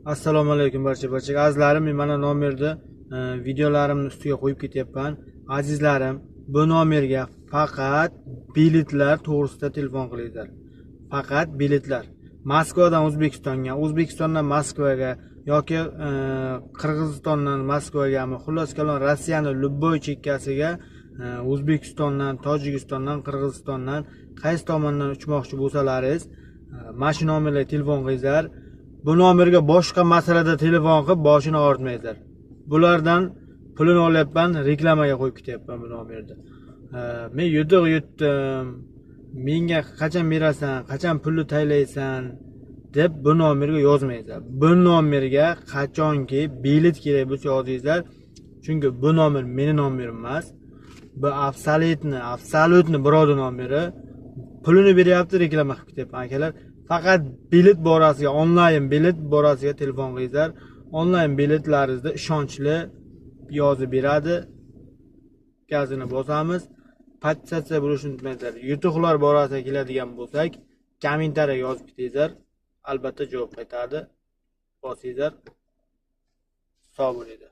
Assalomu alaykum barchaga azizlarim, men mana nomerni videolarimni ustiga qo'yib ketyapman. Azizlarim, bu nomerga faqat biletlar to'g'risida telefon qilinglar. Faqat biletlar. Moskvadan O'zbekistonga, O'zbekistondan Moskvaga yoki Qirg'izistondan Moskvagami, xullas kalon Rossiyaning любой chekkasiga O'zbekistondan, Tojikistondan, Qirg'izistondan qaysi tomondan uchmoqchi bo'lsalaringiz, mana shu nomerga telefon qilinglar. Bu nomerga boshqa masalada telefon qilib boshini og'ritmanglar. Bulardan pulini olyapman, reklamaga qo'yib ketyapman bu nomerda. Men yutuq yutdim. Menga qachon berasan, qachon pulni taylaysan deb bu nomerga yozmanglar. Bu nomerga qachonki bilet kerak bo'lsa yozinglar. Chunki bu nomer mening nomerim emas. Bu absolutni birovning nomeri. Pulini beryapti, reklama qilib ketyapman akalar. Faqat bilet borasiga, onlayn bilet borasiga telefon qilinglar. Onlayn biletlaringizda ishonchli yozib beradi. Gazini bosamiz. Podpisatsiya bo'lishni unutmanglar. Yutuqlar borasiga keladigan bo'lsak, kommentariyaga yozib ketinglar. Albatta javob qaytaradi. Bosinglar. Sog' bo'linglar.